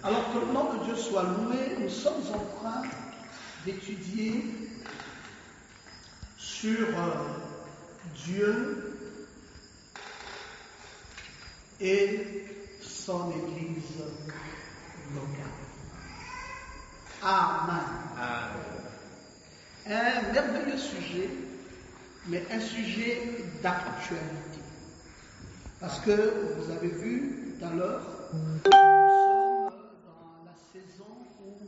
Alors que le nom de Dieu soit loué, nous sommes en train d'étudier sur Dieu et son Église locale. Amen. Un merveilleux sujet, mais un sujet d'actualité. Parce que vous avez vu tout à l'heure, nous sommes dans la saison où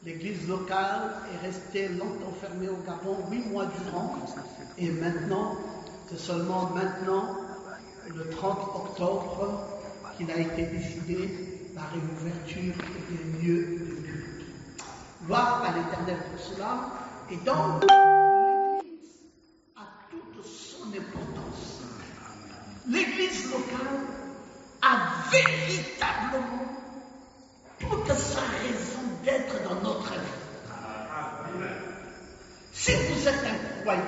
l'église locale est restée longtemps fermée au Gabon, 8 mois durant, et maintenant, c'est seulement maintenant, le 30 octobre, qu'il a été décidé la réouverture des lieux de culte. Gloire à l'Éternel pour cela, et donc, l'église a toute son importance. L'église locale a véritablement toute sa raison d'être dans notre vie. Si vous êtes un croyant,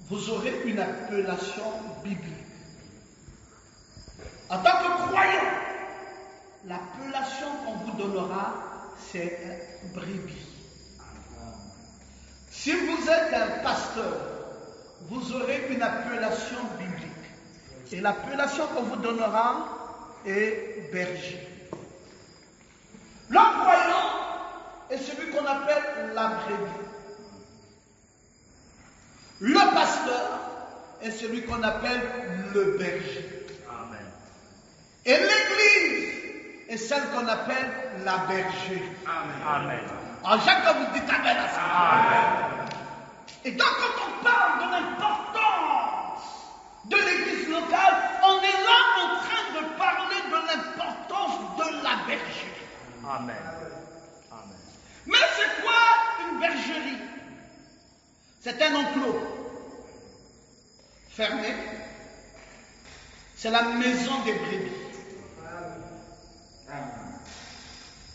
vous aurez une appellation biblique. En tant que croyant, l'appellation qu'on vous donnera, c'est brebis. Si vous êtes un pasteur, vous aurez une appellation biblique. Et l'appellation qu'on vous donnera est berger. Le croyant est celui qu'on appelle la brebis. Le pasteur est celui qu'on appelle le berger. Amen. Et l'église est celle qu'on appelle la bergerie. Amen. En Jacques, vous dites Amen à ça. Amen. Et donc, quand on parle de l'importance de l'église locale, on est là en train de parler de l'importance de la bergerie. Amen. Amen. Mais c'est quoi une bergerie? C'est un enclos fermé. C'est la maison des brebis.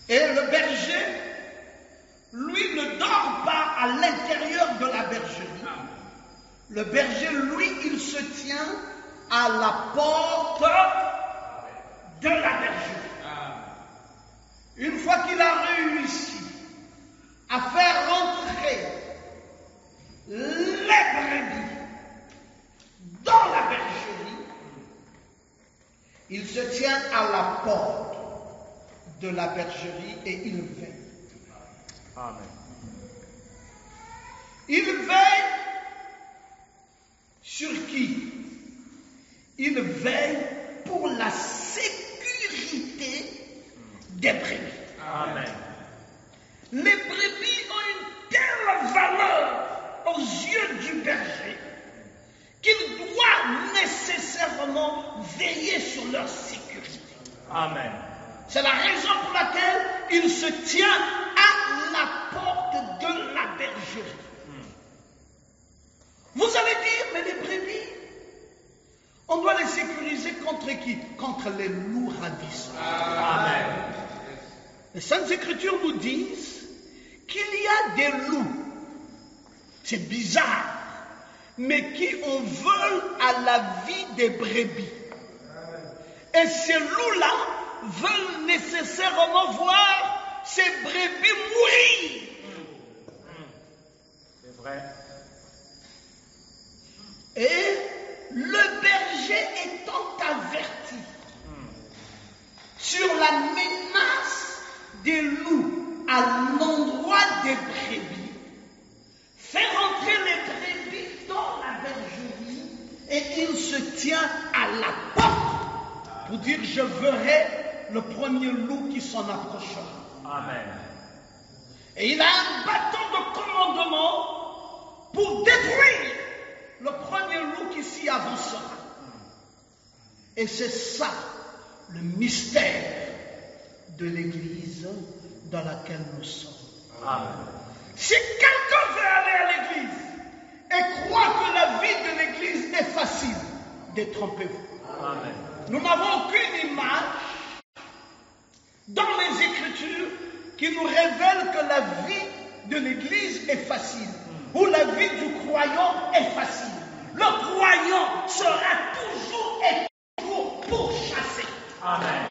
Et le berger, lui, ne dort pas à l'intérieur de la bergerie. Le berger, lui, il se tient à la porte de la bergerie. Une fois qu'il a réussi à faire rentrer les brebis dans la bergerie, il se tient à la porte de la bergerie et il veille. Amen. Il veille sur qui? Il veille pour la sécurité des brebis. Amen. Les brebis ont une telle valeur aux yeux du berger qu'il doit nécessairement veiller sur leur sécurité. Amen. C'est la raison pour laquelle il se tient à la porte de la bergerie. Vous allez dire, mais les brebis, on doit les sécuriser contre qui? Contre les loups ravisseurs. Amen. Les Saintes Écritures nous disent qu'il y a des loups, c'est bizarre, mais qui en veulent à la vie des brebis. Et ces loups-là veulent nécessairement voir ces brebis mourir. C'est vrai. Et le berger étant averti sur la menace des loups à l'endroit des brebis, fait rentrer les brebis dans la bergerie et il se tient à la porte pour dire je verrai le premier loup qui s'en approchera. Amen. Et il a un bâton de commandement pour détruire le premier loup qui s'y avancera. Et c'est ça le mystère de l'église dans laquelle nous sommes. Amen. Si quelqu'un veut aller à l'église et croit que la vie de l'église est facile, détrompez-vous. Amen. Nous n'avons aucune image dans les Écritures qui nous révèle que la vie de l'église est facile, ou la vie du croyant est facile. Le croyant sera toujours et toujours pourchassé. Amen.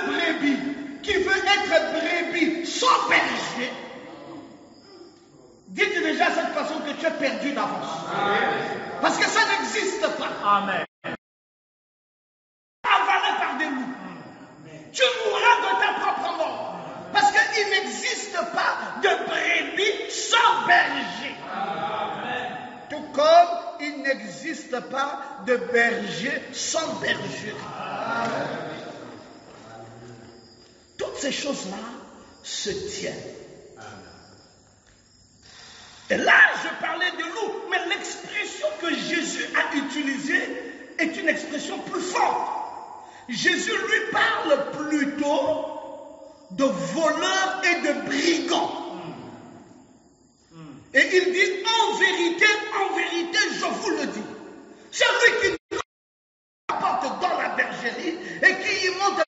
brebis qui veut être brebis sans berger, dites déjà à cette personne que tu es perdu d'avance. Parce que ça n'existe pas. Amen. Avalé par des loups. Tu mourras de ta propre mort. Parce qu'il n'existe pas de brebis sans berger. Tout comme il n'existe pas de berger sans berger. Toutes ces choses-là se tiennent. Et là, je parlais de loup, mais l'expression que Jésus a utilisée est une expression plus forte. Jésus lui parle plutôt de voleurs et de brigands. Et il dit, en vérité, je vous le dis, celui qui apporte dans la bergerie et qui y monte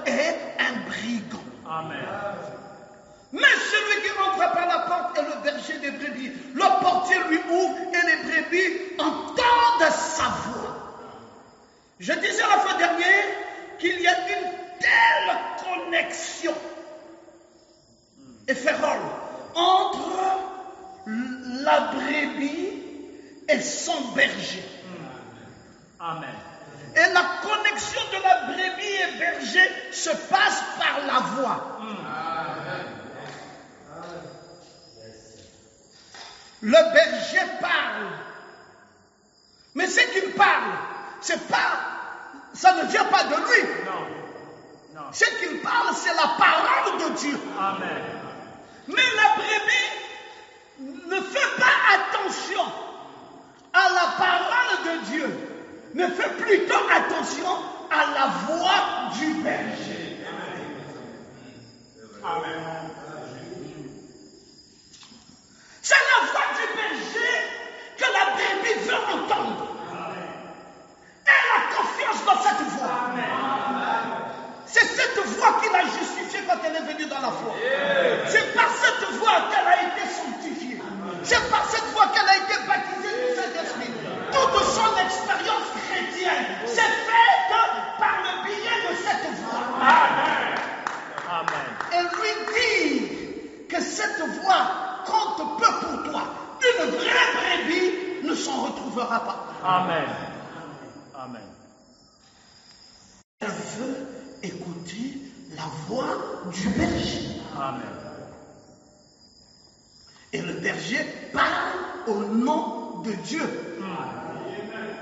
est un brigand. Amen. Mais celui qui entre par la porte est le berger des brebis. Le portier lui ouvre et les brebis entendent sa voix. Je disais la fois dernière qu'il y a une telle connexion éphémère entre la brebis et son berger. Amen. Et la connexion de la brebis et berger se passe par la voix. Le berger parle. Mais ce qu'il parle, ça ne vient pas de lui. Non. Ce qu'il parle, c'est la parole de Dieu. Amen. Mais la brebis ne fait pas attention à la parole de Dieu, mais fait plutôt attention à la voix du berger. Amen. C'est la voix du berger que la brebis veut entendre. Elle a confiance dans cette voix. C'est cette voix qui l'a justifiée quand elle est venue dans la foi. C'est par cette voix qu'elle a été sanctifiée. C'est par cette voix qu'elle a été baptisée du Saint-Esprit. Toute son expérience chrétienne s'est faite par le biais de cette voix. Amen. Et lui dit que cette voix compte peu pour toi. Une vraie brebis ne s'en retrouvera pas. Amen. Amen. Elle veut écouter la voix du berger. Amen. Et le berger parle au nom de Dieu.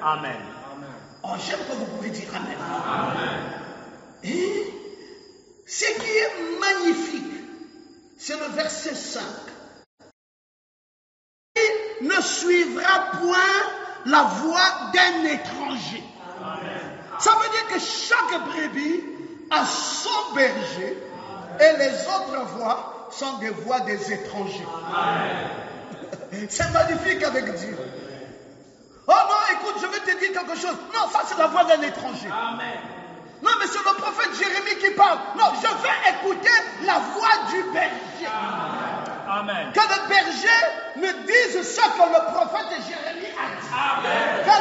Amen. Oh, j'aime que vous pouvez dire Amen. Et ce qui est magnifique, c'est le verset 5. Il ne suivra point la voix d'un étranger. Ça veut dire que chaque brebis a son berger et les autres voix sont des voix des étrangers. C'est magnifique avec Dieu. Oh non, écoute, je vais te dire quelque chose. Non, ça c'est la voix d'un étranger. Non, mais c'est le prophète Jérémie qui parle. Non, je veux écouter la voix du berger. Amen. Que le berger me dise ce que le prophète Jérémie a dit. Amen. Que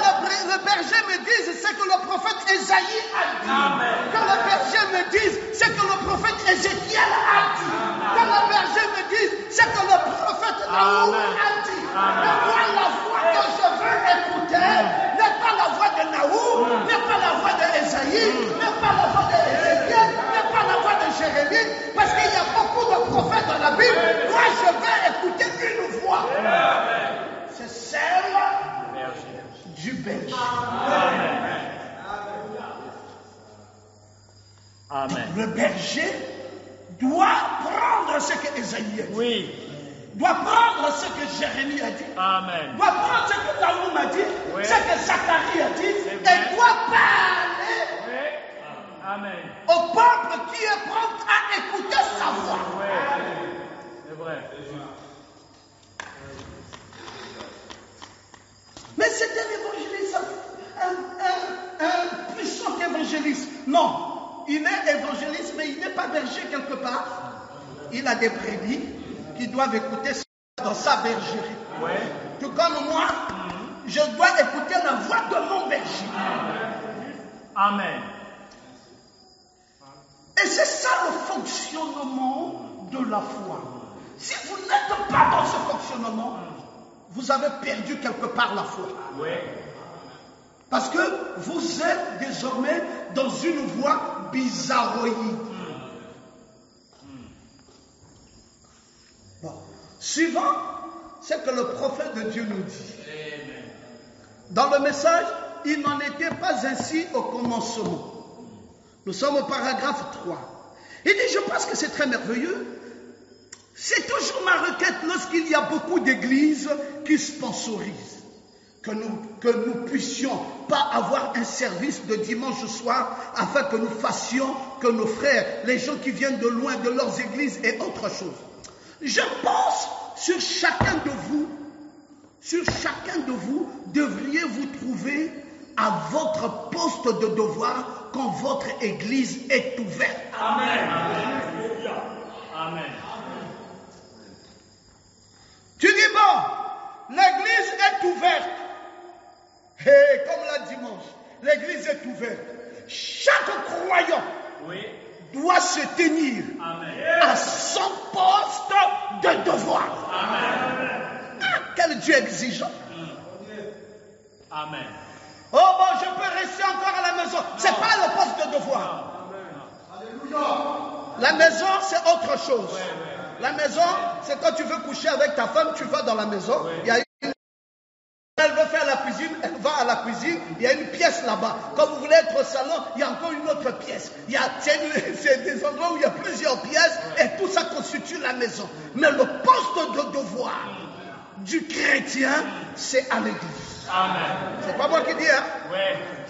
le berger me dise ce que le prophète Ésaïe a dit. Amen. Que le berger me dise ce que le prophète Ézéchiel a dit. Que le berger me dise ce que le prophète Naoum a dit. Mais moi, la voix que je veux écouter n'est pas la voix de Naoum, n'est pas la voix d'Ésaïe, n'est pas la voix d'Ézéchiel, n'est pas la voix de Jérémie, parce qu'il y a beaucoup de prophètes dans la Bible. Moi, je veux écouter une voix. C'est celle du berger. Amen. Le berger doit prendre ce que Ésaïe a dit. Oui. Doit prendre ce que Jérémie a dit. Amen. Doit prendre ce que Naoum a dit. Oui. Ce que Zacharie a dit. C'est vrai. Et doit parler Oui. Amen. au peuple qui est prompt à écouter sa voix. Oui. C'est vrai. Mais c'est un évangéliste, un puissant évangéliste. Non, il est évangéliste, mais il n'est pas berger quelque part. Il a des brebis qui doivent écouter dans sa bergerie. Oui. Tout comme moi, je dois écouter la voix de mon berger. Amen. commencement de la foi. Si vous n'êtes pas dans ce fonctionnement, vous avez perdu quelque part la foi. Oui. Parce que vous êtes désormais dans une voie bizarroïde. Bon. Suivant, c'est que le prophète de Dieu nous dit. Dans le message, il n'en était pas ainsi au commencement. Nous sommes au paragraphe 3. Il dit, je pense que c'est très merveilleux. C'est toujours ma requête lorsqu'il y a beaucoup d'églises qui sponsorisent. Que nous puissions pas avoir un service de dimanche soir afin que nous fassions que nos frères, les gens qui viennent de loin de leurs églises aient autre chose. Je pense sur chacun de vous, devriez vous trouver à votre poste de devoir quand votre église est ouverte. Amen. Amen. Tu dis bon, l'église est ouverte. Et comme la dimanche, l'église est ouverte. Chaque croyant doit se tenir à son poste de devoir. Amen. Ah, quel Dieu exigeant. Amen. Oh bon, je peux rester encore à la maison. C'est pas le poste de devoir. La maison, c'est autre chose. La maison, c'est quand tu veux coucher avec ta femme, tu vas dans la maison. Il y a Elle veut faire la cuisine, elle va à la cuisine, il y a une pièce là-bas. Quand vous voulez être au salon, il y a encore une autre pièce. C'est des endroits où il y a plusieurs pièces et tout ça constitue la maison. Mais le poste de devoir du chrétien, c'est à l'église. Amen. C'est pas moi qui dis, hein? Oui.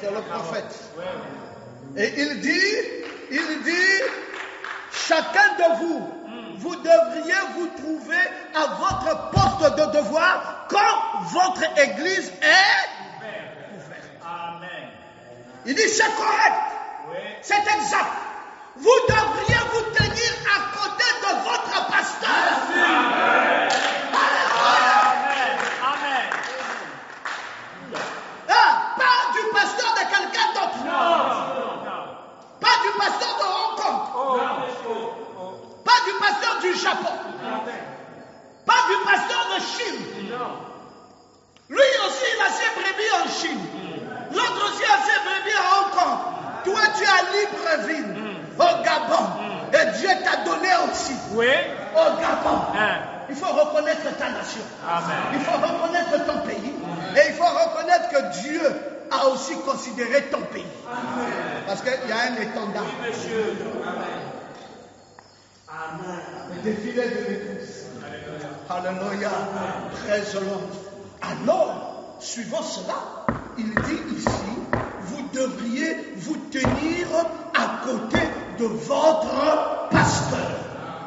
C'est le prophète. Oui. Et il dit, chacun de vous, vous devriez vous trouver à votre poste de devoir quand votre église est ouverte. Amen. Il dit c'est correct, Oui. c'est exact. Vous devriez vous tenir à côté de votre pasteur. Amen. Amen. Amen. Ah, pas du pasteur de quelqu'un d'autre. Non. Pas du pasteur de Hong Kong. Pas du pasteur du Japon. Pas du pasteur de Chine. Lui aussi, il a ses brebis en Chine. L'autre aussi a ses brebis à Hong Kong. Toi, tu es à Libreville, au Gabon. Et Dieu t'a donné aussi. Oui. Au Gabon. Il faut reconnaître ta nation. Amen. Il faut reconnaître ton pays. Et il faut reconnaître que Dieu a aussi considéré ton pays. Parce qu'il y a un étendard. Monsieur. Le défilé de l'église. Alléluia. Très long. Alors, suivant cela, il dit ici, vous devriez vous tenir à côté de votre pasteur.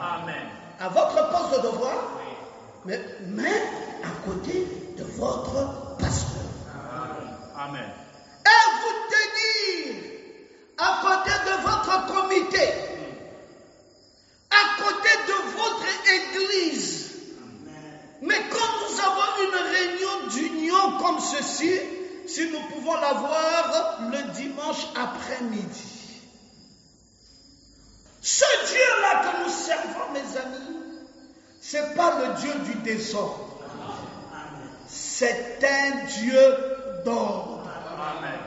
Amen. À votre poste de devoir, mais à côté de votre pasteur. Amen. Et vous tenir à côté de votre comité, à côté de votre église. Mais quand nous avons une réunion d'union comme ceci, si nous pouvons l'avoir le dimanche après-midi. Ce Dieu-là que nous servons, mes amis, c'est pas le Dieu du désordre. C'est un Dieu d'ordre. Amen.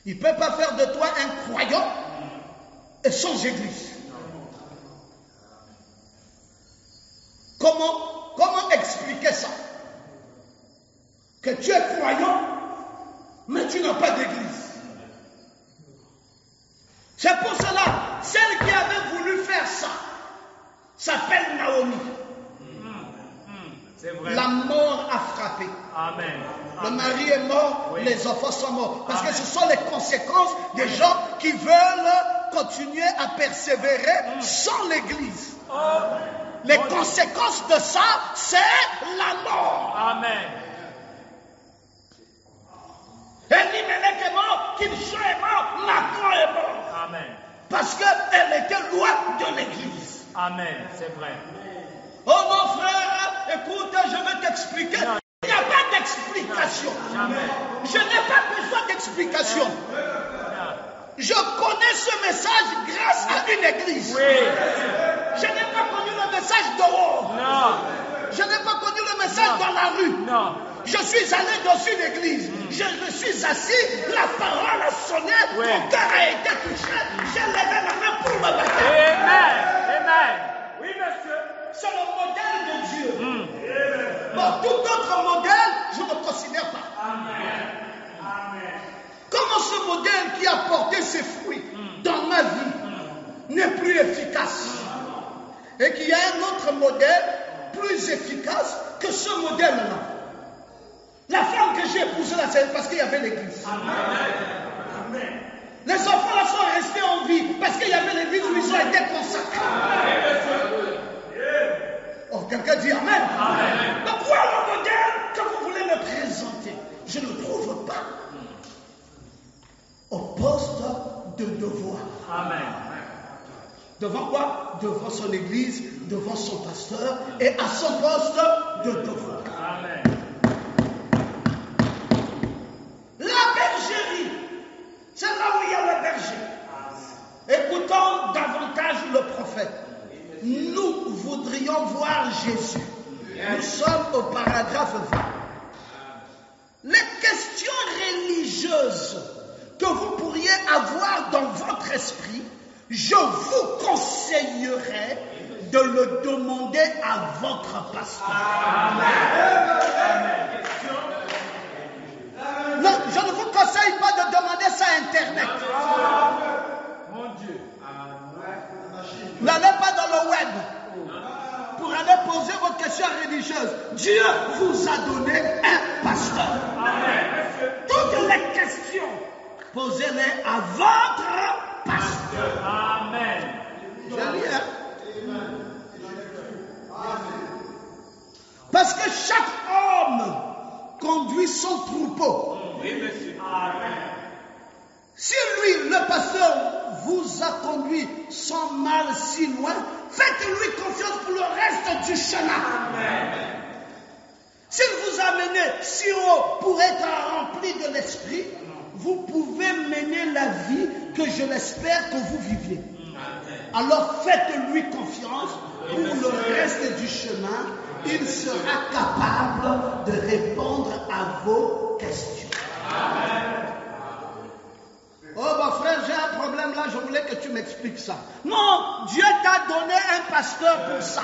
Il ne peut pas faire de toi un croyant et sans église. Comment expliquer ça? Que tu es croyant, mais tu n'as pas d'église. C'est pour cela, celle qui avait voulu faire ça, s'appelle Naomi. C'est vrai. La mort a frappé. Amen. Le mari est mort, Oui. les enfants sont morts. Parce Amen. que ce sont les conséquences des gens qui veulent continuer à persévérer sans l'église. Les conséquences de ça, c'est la mort. Amen. Elimelech est mort, Kimsha est mort, Nathan est mort. Amen. Parce qu'elle était loin de l'église. Amen. C'est vrai. Oh mon frère, écoute, je vais t'expliquer. Non. Il n'y a pas d'explication. Jamais. Je n'ai pas besoin d'explication. Je connais ce message grâce à une église. Oui. Je n'ai pas connu le message dehors. Non. Je n'ai pas connu le message dans la rue. Non. Je suis allé dans une église. Je me suis assis, la parole a sonné, mon cœur a été touché. J'ai levé la main pour me battre. Amen. Amen. Oui, monsieur. C'est le modèle de Dieu. Bon, tout autre modèle, je ne considère pas. Amen. Comment ce modèle qui a porté ses fruits dans ma vie n'est plus efficace et qu'il y a un autre modèle plus efficace que ce modèle-là. La femme que j'ai épousée là, c'est parce qu'il y avait l'église. Amen. Les enfants là sont restés en vie parce qu'il y avait l'église où ils ont été consacrés. Oh, quelqu'un dit Amen. Donc voilà le modèle que vous voulez me présenter. Je ne trouve pas au poste de devoir. Amen. Devant quoi? Devant son église, devant son pasteur et à son poste de devoir. Amen. La bergerie, c'est là où il y a le berger. Écoutons davantage le prophète. Nous voudrions voir Jésus. Nous sommes au paragraphe 20. Les questions religieuses que vous pourriez avoir dans votre esprit, je vous conseillerais de le demander à votre pasteur. Non, je ne vous conseille pas de demander ça à Internet. Mon Dieu. N'allez pas dans le web pour aller poser vos questions religieuses. Dieu vous a donné un pasteur. Toutes les questions, posez-les à votre pasteur. Amen. J'ai lu, hein? Parce que chaque homme conduit son troupeau. Oui, monsieur. Amen. Si lui, le pasteur, vous a conduit sans mal si loin, faites-lui confiance pour le reste du chemin. Amen. S'il vous a mené si haut pour être rempli de l'esprit, vous pouvez mener la vie que je l'espère que vous viviez. Alors faites-lui confiance pour le reste du chemin. Il sera capable de répondre à vos questions. Oh, mon frère, j'ai un problème là, je voulais que tu m'expliques ça. Non, Dieu t'a donné un pasteur pour ça.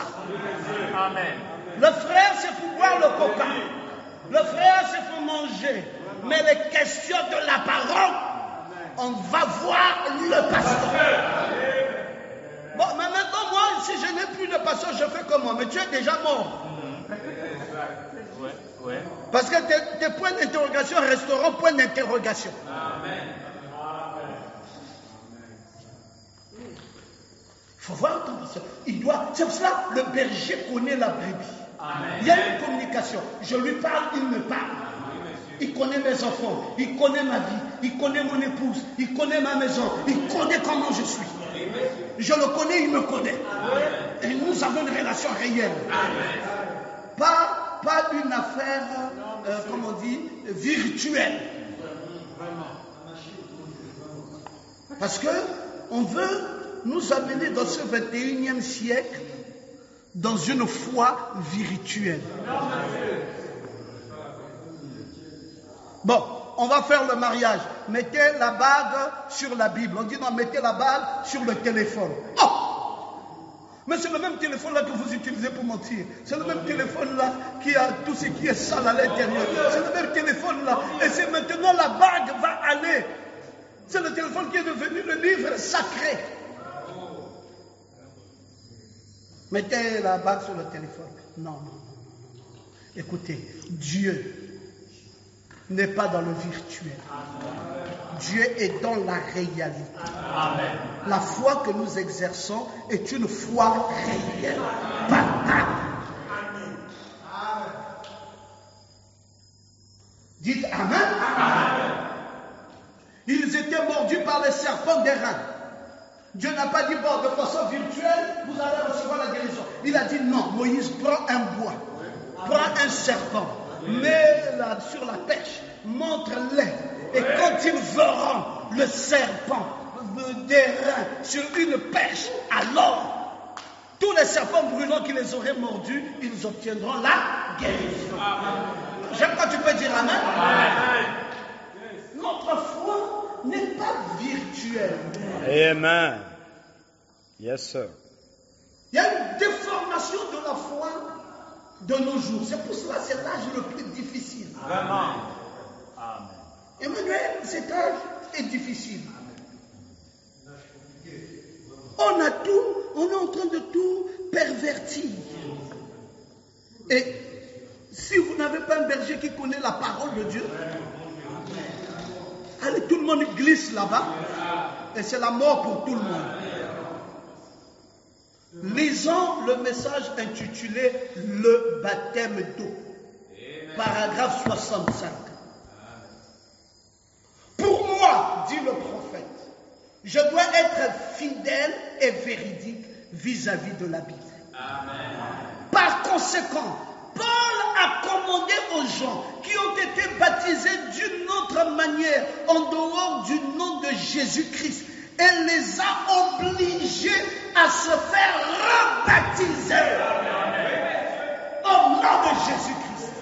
Amen. Le frère, c'est pour boire le coca. Le frère, c'est pour manger. Mais les questions de la parole, on va voir le pasteur. Bon, mais maintenant, moi, si je n'ai plus de pasteur, je fais comment? Mais tu es déjà mort. Ouais. Parce que tes points d'interrogation resteront points d'interrogation. Amen. Il faut voir ton pasteur. C'est pour cela que le berger connaît la brebis. Amen. Il y a une communication. Je lui parle, il me parle. Il connaît mes enfants, il connaît ma vie, il connaît mon épouse, il connaît ma maison, il connaît comment je suis. Je le connais, il me connaît. Et nous avons une relation réelle. Pas une affaire, comme on dit, virtuelle. Parce que on veut nous amener dans ce 21e siècle dans une foi virtuelle. Bon, on va faire le mariage. Mettez la bague sur la Bible. On dit non, mettez la bague sur le téléphone. Oh! Mais c'est le même téléphone là que vous utilisez pour mentir. C'est le même téléphone là qui a tout ce qui est sale à l'intérieur. C'est le même téléphone là. Et c'est maintenant la bague va aller. C'est le téléphone qui est devenu le livre sacré. Mettez la bague sur le téléphone. Non. Écoutez, Dieu n'est pas dans le virtuel. Dieu est dans la réalité. Amen. La foi que nous exerçons est une foi réelle. Dites Amen. Amen. Ils étaient mordus par les serpents d'airain. Dieu n'a pas dit, bon, de façon virtuelle, vous allez recevoir la guérison. Il a dit, non, Moïse, prend un bois, prend un serpent, mets-le sur la perche, montre-les. Et quand ils verront le serpent d'airain sur une perche, alors tous les serpents brûlants qui les auraient mordus, ils obtiendront la guérison. J'aime quand tu peux dire amen. Notre foi n'est pas virtuelle. Amen. Yes, sir. Il y a une déformation de la foi de nos jours. C'est pour cela que c'est l'âge le plus difficile. Vraiment. Amen. Emmanuel, cet âge est difficile. On a tout, on est en train de tout pervertir. Et si vous n'avez pas un berger qui connaît la parole de Dieu, allez, tout le monde glisse là-bas et c'est la mort pour tout le monde. Lisons le message intitulé « Le baptême d'eau », paragraphe 65. Pour moi, dit le prophète, je dois être fidèle et véridique vis-à-vis de la Bible. Par conséquent, Paul a commandé aux gens qui ont été baptisés d'une autre manière en dehors du nom de Jésus-Christ et les a obligés à se faire rebaptiser au nom de Jésus-Christ.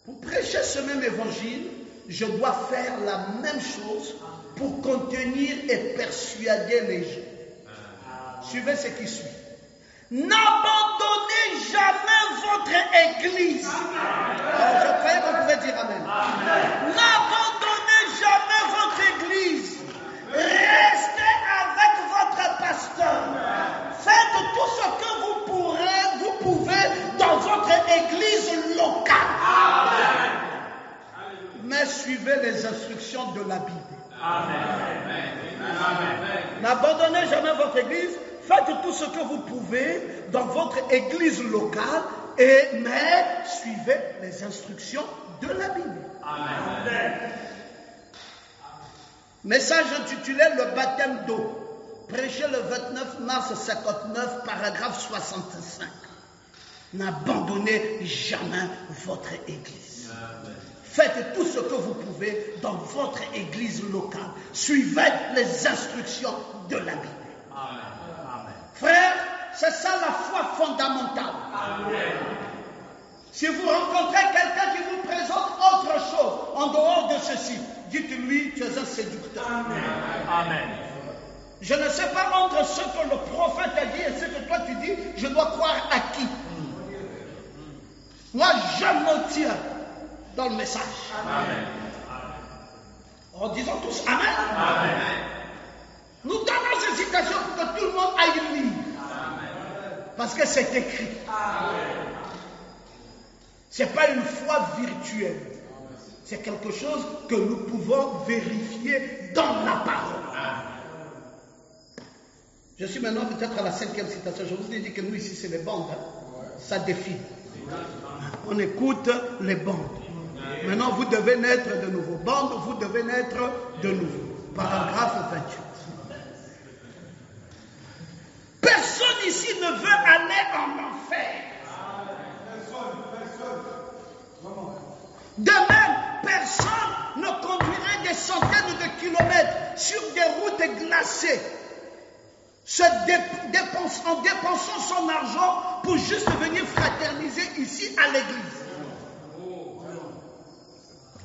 Pour prêcher ce même évangile, je dois faire la même chose pour contenir et persuader les gens. Suivez ce qui suit. N'abandonnez jamais votre église. Je croyais qu'on pouvait dire amen. N'abandonnez jamais votre église. Restez avec votre pasteur. Faites tout ce que vous pouvez dans votre église locale. Mais suivez les instructions de la Bible. N'abandonnez jamais votre église. Faites tout ce que vous pouvez dans votre église locale, mais suivez les instructions de la Bible. Amen. Message intitulé « Le baptême d'eau », prêché le 29 mars 59, paragraphe 65. N'abandonnez jamais votre église. Faites tout ce que vous pouvez dans votre église locale. Suivez les instructions de la Bible. Amen. Frère, c'est ça la foi fondamentale. Amen. Si vous rencontrez quelqu'un qui vous présente autre chose en dehors de ceci, dites-lui, tu es un séducteur. Amen. Amen. Je ne sais pas entre ce que le prophète a dit et ce que toi tu dis, je dois croire à qui. Moi, je me tiens dans le message. Amen. En disant tous Amen. Amen. Nous donnons ces citations pour que tout le monde aille lire. Parce que c'est écrit. Ce n'est pas une foi virtuelle. C'est quelque chose que nous pouvons vérifier dans la parole. Je suis maintenant peut-être à la 5e citation. Je vous ai dit que nous ici c'est les bandes. Ça défile. On écoute les bandes. Maintenant vous devez naître de nouveau. Bande, vous devez naître de nouveau. Paragraphe 28. Personne ici ne veut aller en enfer. De même, personne ne conduirait des centaines de kilomètres sur des routes glacées en dépensant son argent pour juste venir fraterniser ici à l'église.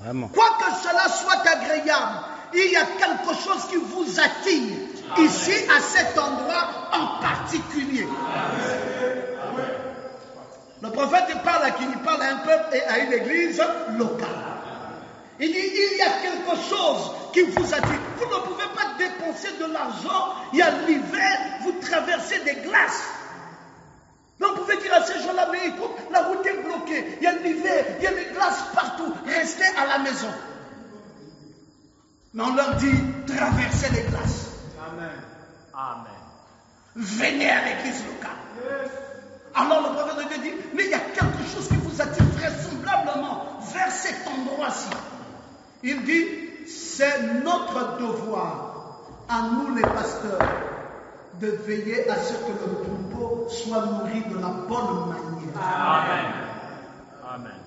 Vraiment. Quoi que cela soit agréable, il y a quelque chose qui vous attire ici à cet endroit en particulier. Le prophète parle à qui? Il parle à un peuple et à une église locale. Il dit, il y a quelque chose qui vous attire. Vous ne pouvez pas dépenser de l'argent. Il y a l'hiver, vous traversez des glaces. Mais on pouvait dire à ces gens-là, mais écoute, la route est bloquée. Il y a l'hiver, il y a des glaces partout. Restez à la maison. Mais on leur dit, traversez les glaces. Amen. Amen. Venez à l'église locale. Yes. Alors le prophète de Dieu dit, mais il y a quelque chose qui vous attire vraisemblablement vers cet endroit-ci. Il dit, c'est notre devoir, à nous les pasteurs, de veiller à ce que le troupeau soit nourri de la bonne manière. Amen. Amen.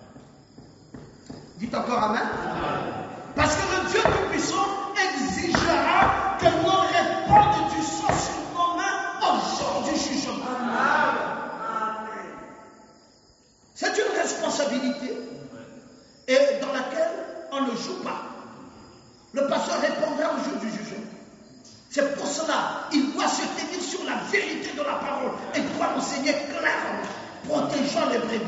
Dites encore Amen. Amen. Parce que le Dieu Tout-Puissant exigera que nos C'est pour cela, il doit se tenir sur la vérité de la parole et doit enseigner clairement, protégeant les brebis,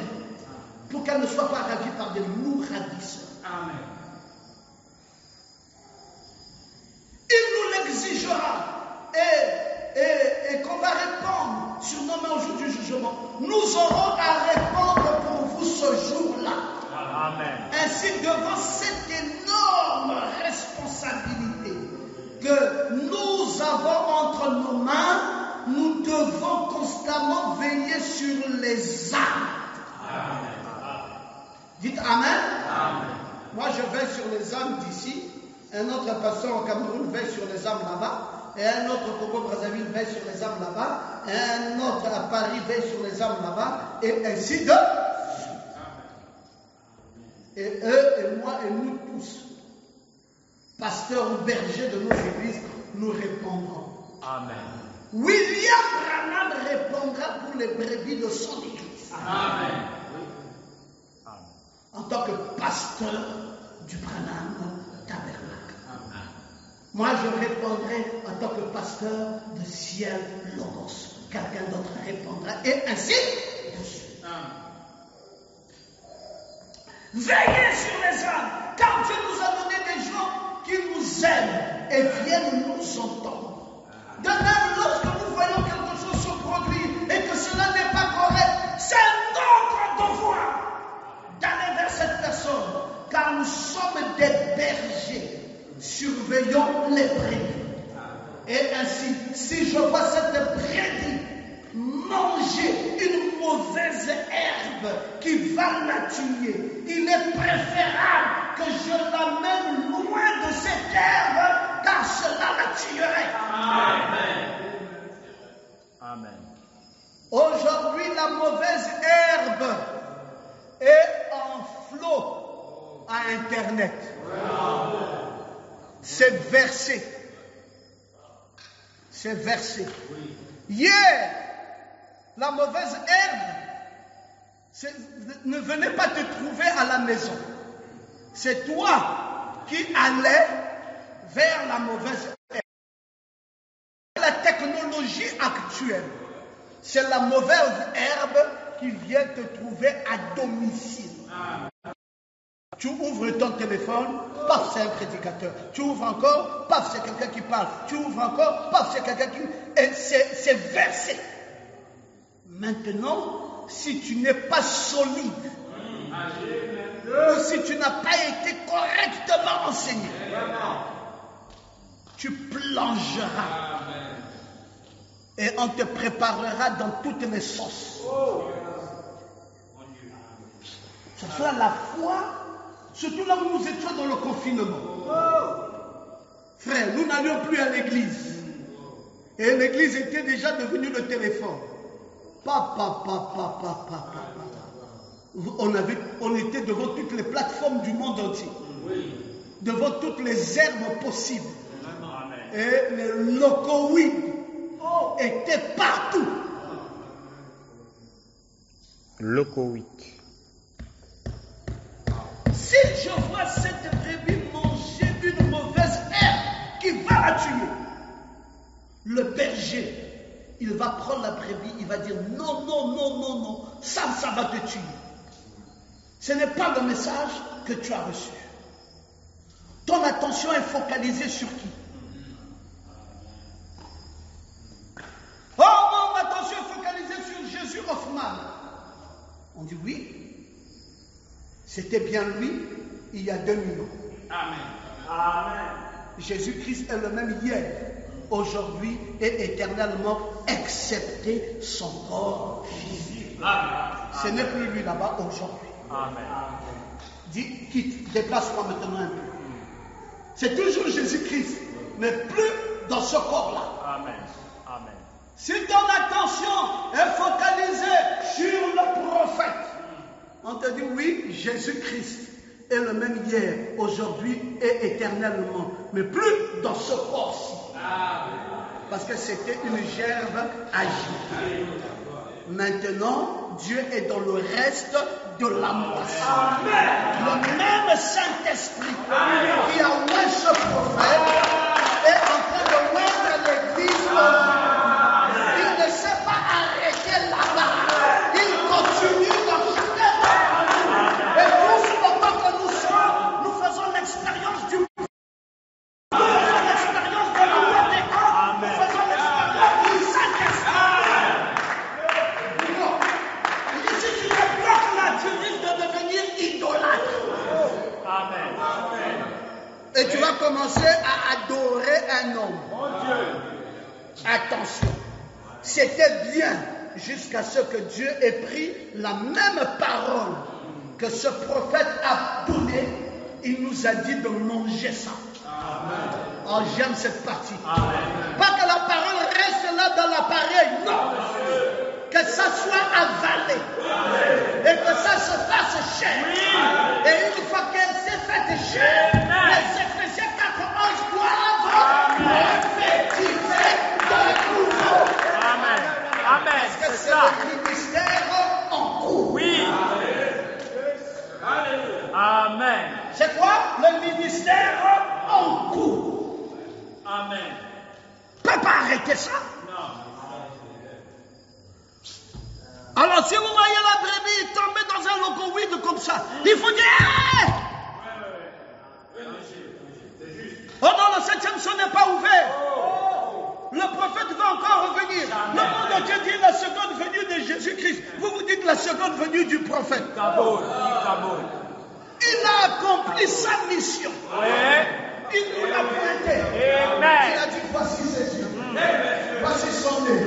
pour qu'elles ne soient pas ravies par des loups ravisseurs. Amen. Il nous l'exigera et qu'on va répondre sur nos mains au jour du jugement. Nous aurons à répondre pour vous ce jour-là. Amen. Ainsi, devant cette énorme responsabilité que nous avons entre nos mains, nous devons constamment veiller sur les âmes. Dites Amen. Amen. Moi, je veille sur les âmes d'ici. Un autre pasteur au Cameroun veille sur les âmes là-bas. Et un autre au Congo-Brazzaville veille sur les âmes là-bas. Et un autre à Paris veille sur les âmes là-bas. Et ainsi de suite. Et eux et moi et nous tous, pasteurs ou bergers de nos églises, nous répondrons. Amen. William Branham répondra pour les brebis de son église. Amen. En tant que pasteur du Branham Tabernacle. Moi, je répondrai en tant que pasteur de Ciel Logos. Quelqu'un d'autre répondra et ainsi de suite. Veillez sur les âmes, car Dieu nous a donné des gens qui nous aiment et viennent nous entendre. De même, lorsque nous voyons quelque chose se produire et que cela n'est pas correct, c'est notre devoir d'aller vers cette personne, car nous sommes des bergers. Surveillons les brebis. Et ainsi, si je vois cette brebis manger une mauvaise herbe qui va la tuer, il est préférable que je l'amène loin de cette herbe, car cela la tuerait. Amen. Amen. Aujourd'hui, la mauvaise herbe est en flot à Internet. C'est versé. C'est versé. Hier, la mauvaise herbe ne venait pas te trouver à la maison. C'est toi qui allais vers la mauvaise herbe. La technologie actuelle, c'est la mauvaise herbe qui vient te trouver à domicile. Tu ouvres ton téléphone, paf, c'est un prédicateur. Tu ouvres encore, paf, c'est quelqu'un qui parle. Tu ouvres encore, paf, c'est quelqu'un qui... Et c'est versé. Maintenant, si tu n'es pas solide, ou si tu n'as pas été correctement enseigné, tu plongeras. Et on te préparera dans toutes les sauces. Ce sera la foi. Surtout là où nous étions dans le confinement. Frère, nous n'allions plus à l'église. Et l'église était déjà devenue le téléphone. On était devant toutes les plateformes du monde entier. Devant toutes les herbes possibles. Et les locoïdes étaient partout. Locoïdes. Si je vois cette brebis manger une mauvaise herbe qui va la tuer, le berger, il va prendre la brebis, il va dire non, non, non, non, non, ça va te tuer. Ce n'est pas le message que tu as reçu. Ton attention est focalisée sur qui? Oh, mon attention est focalisée sur Jésus Hoffman. On dit oui. C'était bien lui, il y a 2000 ans. Amen. Amen. Jésus-Christ est le même hier, aujourd'hui et éternellement, excepté son corps physique. Ce n'est plus lui là-bas aujourd'hui. Amen. Dis, quitte, déplace-toi maintenant un peu. C'est toujours Jésus-Christ, mais plus dans ce corps-là. Amen. Amen. Si ton attention est focalisée sur le prophète, on te dit oui, Jésus-Christ est le même hier, aujourd'hui et éternellement, mais plus dans ce corps-ci. Parce que c'était une gerbe agitée. Maintenant, Dieu est dans le reste de la moisson. Le même Saint-Esprit qui a oint ce prophète est en train de oindre Attention, c'était bien jusqu'à ce que Dieu ait pris la même parole que ce prophète a donnée. Il nous a dit de manger ça. Oh, j'aime cette partie. Pas que la parole reste là dans l'appareil, non. Que ça soit avalé. Et que ça se fasse chair. Et une fois qu'elle s'est faite chair, les Éphésiens 4:11 doivent prophétiser de nouveau. Amen. Amen. Parce que c'est le ministère en cours. Oui. Amen. C'est quoi? Le ministère en cours. Amen. On ne peut pas arrêter ça. Non. Alors si vous voyez la brebis tomber dans un locoïde comme ça, il faut dire hey! Oh non, le 7e son n'est pas ouvert. Le prophète va encore revenir. Le monde de Dieu dit la seconde venue de Jésus-Christ. Vous dites la seconde venue du prophète. Il a accompli sa mission. Il nous l'a pointé. Il a dit voici ses yeux. Voici son nez.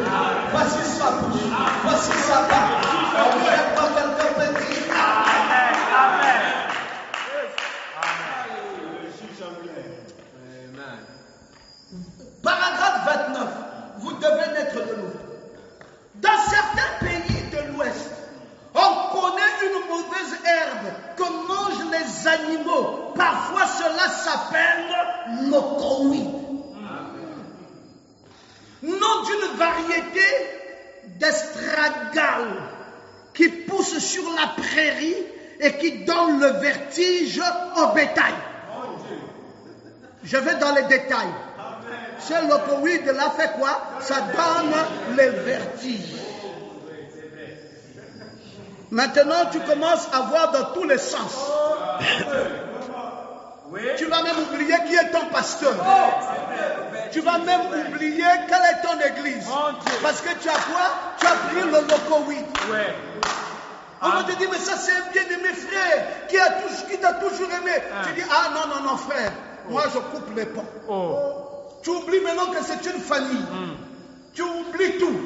Voici sa bouche. Voici sa barbe. On ne sait pas quelqu'un peut dire Amen. Amen. Paragraphe 29. Vous devez naître de nouveau. Dans certains pays de l'Ouest, on connaît une mauvaise herbe que mangent les animaux. Parfois, cela s'appelle l'okoïde. Nom d'une variété d'estragale qui pousse sur la prairie et qui donne le vertige au bétail. Je vais dans les détails. Ce locoïde là fait quoi? Ça donne le vertige. Maintenant, tu commences à voir dans tous les sens. Tu vas même oublier qui est ton pasteur. Tu vas même oublier quelle est ton église. Parce que tu as quoi? Tu as pris le locoïde. On va te dire, mais ça c'est un bien-aimé frère qui t'a toujours aimé. Tu dis, ah non frère, moi je coupe les ponts. Tu oublies maintenant que c'est une famille. Tu oublies tout.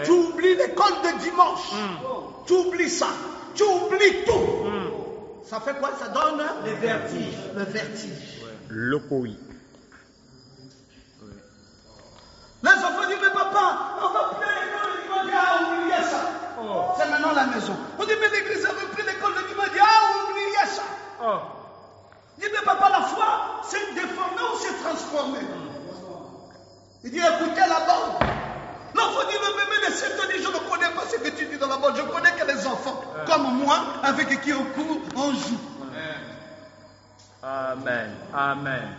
Tu oublies l'école de dimanche. Tu oublies ça. Tu oublies tout. Ça fait quoi? Ça donne le vertige. Le vertige. Locoïde. Les enfants disent, mais papa, on va plus à l'école de dimanche. Ah, oubliez ça. C'est maintenant la maison. On dit, mais l'église a repris l'école de dimanche. Ah, oubliez ça. Il dit, mais papa, la foi, c'est déformé ou c'est transformé? Il dit, écoutez la bande. L'enfant dit, le bébé de 7 ans dit, je ne connais pas ce que tu dis dans la bande. Je connais que les enfants, comme moi, avec qui on court, on joue. Amen. Amen.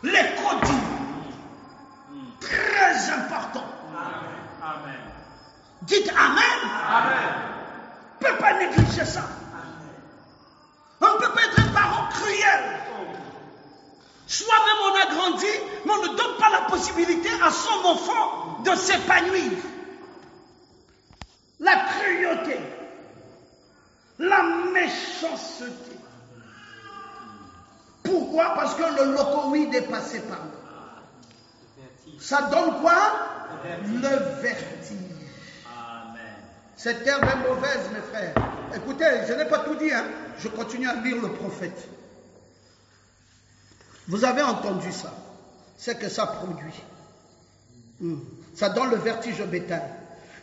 Les codines. Très important. Amen. Dites Amen. Amen. On ne peut pas négliger ça. On ne peut pas être un parent cruel. Soi-même on a grandi, mais on ne donne pas la possibilité à son enfant de s'épanouir. La cruauté, la méchanceté. Pourquoi? Parce que le locoïde est passé par là. Ça donne quoi? Le vertige. Cette herbe est mauvaise, mes frères. Écoutez, je n'ai pas tout dit, hein. Je continue à lire le prophète. Vous avez entendu ça. C'est que ça produit. Ça donne le vertige au bétail.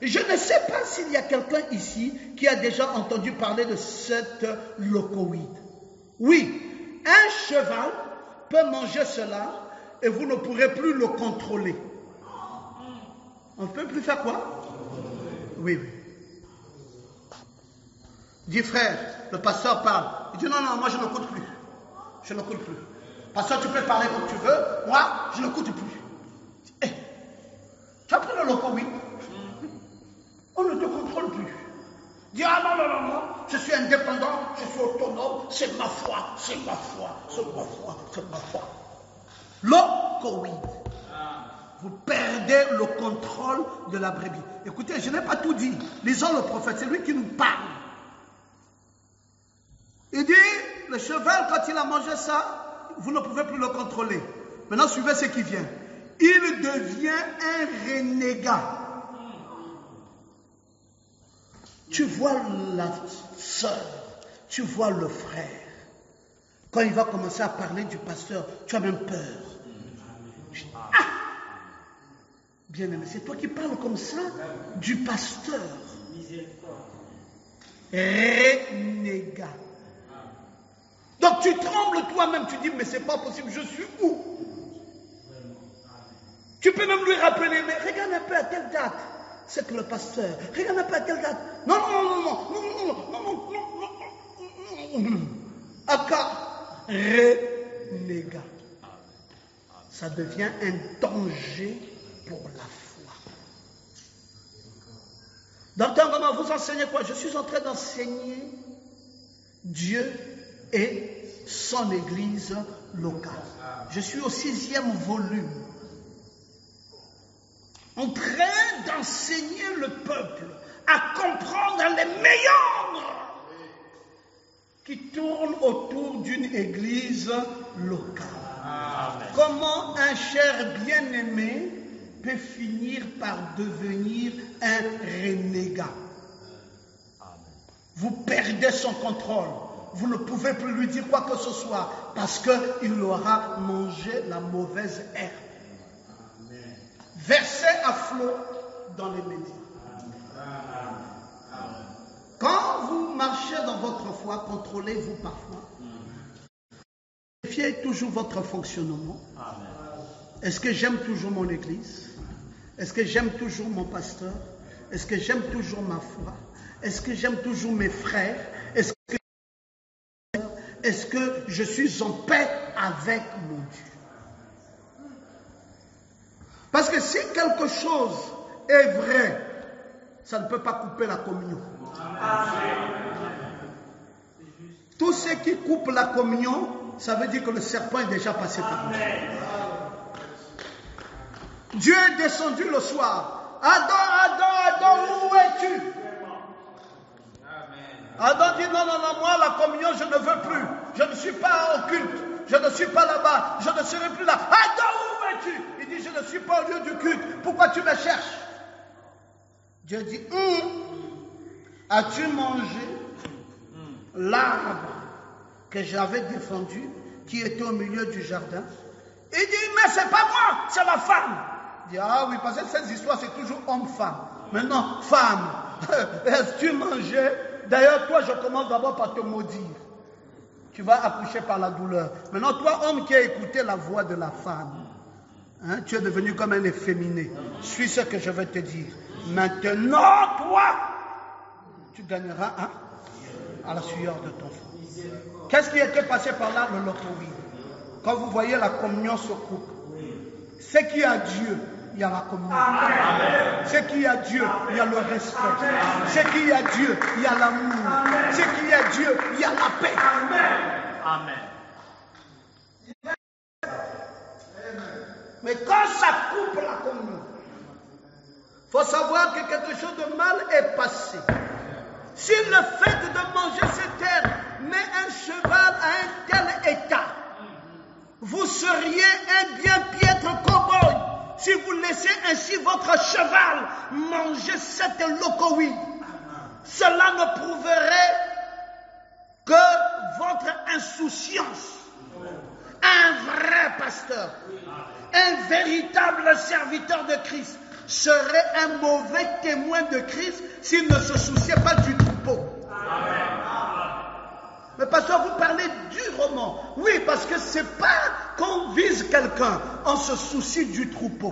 Je ne sais pas s'il y a quelqu'un ici qui a déjà entendu parler de cette locoïde. Oui, un cheval peut manger cela et vous ne pourrez plus le contrôler. On ne peut plus faire quoi? Oui. Dis frère, le pasteur parle. Il dit non, moi je n'écoute plus. Je n'écoute plus. Pasteur, tu peux parler comme tu veux. Moi, je n'écoute plus. Tu as pris le locoïde. On ne te contrôle plus. Dis ah non, je suis indépendant, je suis autonome, c'est ma foi. Locoïde. Vous perdez le contrôle de la brebis. Écoutez, je n'ai pas tout dit. Lisons le prophète, c'est lui qui nous parle. Il dit, le cheval, quand il a mangé ça, vous ne pouvez plus le contrôler. Maintenant, suivez ce qui vient. il devient un renégat. Tu vois la sœur, tu vois le frère. Quand il va commencer à parler du pasteur, tu as même peur. Ah! Bien-aimé, c'est toi qui parles comme ça du pasteur. Renégat. Donc tu trembles toi-même, tu dis, mais c'est pas possible, je suis où? Tu peux même lui rappeler, mais regarde un peu à telle date, c'est que le pasteur, regarde un peu à telle date. Non, non. Aka, renégat. Ça devient un danger pour la foi. Docteur, comment vous enseignez quoi? Je suis en train d'enseigner Dieu et son église locale. Je suis au 6e volume. En train d'enseigner le peuple à comprendre les méandres qui tournent autour d'une église locale. Amen. Comment un cher bien-aimé peut finir par devenir un renégat. Vous perdez son contrôle. Vous ne pouvez plus lui dire quoi que ce soit parce qu'il aura mangé la mauvaise herbe. Versé à flot dans les médias. Quand vous marchez dans votre foi, contrôlez-vous parfois. Vérifiez toujours votre fonctionnement. Est-ce que j'aime toujours mon église? Est-ce que j'aime toujours mon pasteur? Est-ce que j'aime toujours ma foi? Est-ce que j'aime toujours mes frères? Est-ce que je suis en paix avec mon Dieu? Parce que si quelque chose est vrai, ça ne peut pas couper la communion. Tout ce qui coupe la communion, ça veut dire que le serpent est déjà passé par nous. Dieu est descendu le soir. Adam, où es-tu? Adam dit non, moi la communion je ne veux plus. Je ne suis pas au culte. Je ne suis pas là-bas. Je ne serai plus là. Adam, où es-tu? Il dit je ne suis pas au lieu du culte. Pourquoi tu me cherches? Dieu dit as-tu mangé l'arbre que j'avais défendu qui était au milieu du jardin? Il dit mais c'est pas moi, c'est la femme. Il dit ah oui, parce que cette histoire c'est toujours homme-femme. Maintenant, femme, est-ce que tu mangeais? D'ailleurs, toi, je commence d'abord par te maudire. Tu vas accoucher par la douleur. Maintenant, toi, homme qui a écouté la voix de la femme, tu es devenu comme un efféminé. Suis ce que je vais te dire. Maintenant, toi, tu gagneras à la sueur de ton front. Qu'est-ce qui était passé par là? Le locoïde. Quand vous voyez la communion se coupe, c'est qu'il y a Dieu. Il y a la communion. C'est qu'il y a Dieu, il y a le respect. C'est qu'il y a Dieu, il y a l'amour. C'est qu'il y a Dieu, il y a la paix. Amen. Mais quand ça coupe la communion, il faut savoir que quelque chose de mal est passé. Si le fait de manger cette herbe met un cheval à un tel état, vous seriez un bien piètre cow-boy si vous laissez ainsi votre cheval manger cette locoïde. Cela ne prouverait que votre insouciance. Un vrai pasteur, un véritable serviteur de Christ serait un mauvais témoin de Christ s'il ne se souciait pas du troupeau. Mais pasteur, vous parlez durement. Oui, parce que c'est pas qu'on vise quelqu'un, on se soucie du troupeau.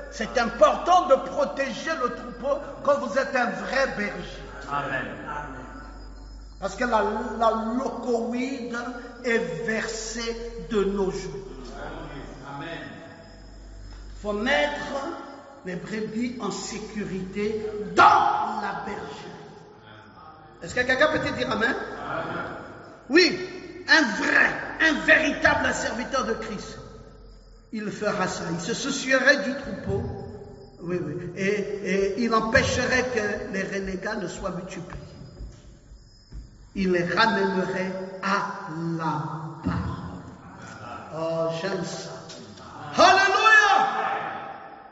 C'est important de protéger le troupeau quand vous êtes un vrai berger. Amen. Parce que la locoïde est versée de nos jours. Il faut mettre les brebis en sécurité dans la bergerie. Est-ce que quelqu'un peut te dire amen? Oui, un véritable serviteur de Christ, il fera ça. Il se soucierait du troupeau. Oui. Et il empêcherait que les renégats ne soient multipliés. Il les ramènerait à la parole. Oh, j'aime ça. Alléluia.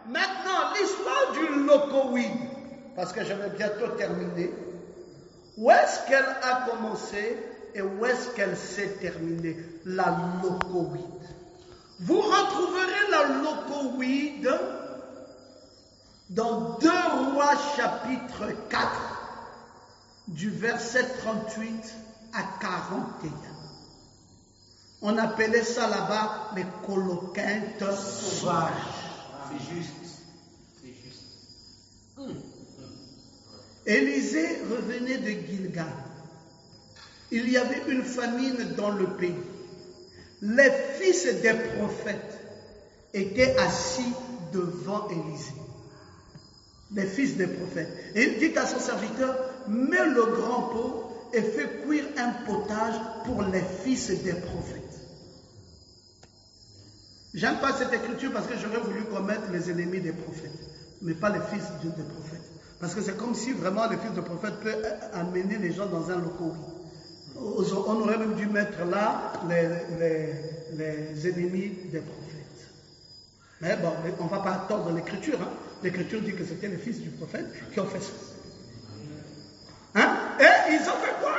Maintenant, l'histoire du locoïde, parce que je vais bientôt terminer. Où est-ce qu'elle a commencé et où est-ce qu'elle s'est terminée? La locoïde. Vous retrouverez la locoïde dans 2 Rois chapitre 4, du verset 38 à 41. On appelait ça là-bas les coloquintes sauvages. C'est juste. C'est juste. Élisée revenait de Gilgal. Il y avait une famine dans le pays. Les fils des prophètes étaient assis devant Élisée. Les fils des prophètes. Et il dit à son serviteur, mets le grand pot et fais cuire un potage pour les fils des prophètes. J'aime pas cette écriture parce que j'aurais voulu commettre les ennemis des prophètes, mais pas les fils des prophètes. Parce que c'est comme si vraiment les fils de prophètes peuvent amener les gens dans un locoïde. On aurait même dû mettre là les ennemis des prophètes. Mais bon, on ne va pas attendre l'écriture. Hein. L'écriture dit que c'était les fils du prophète qui ont fait ça. Hein? Et ils ont fait quoi?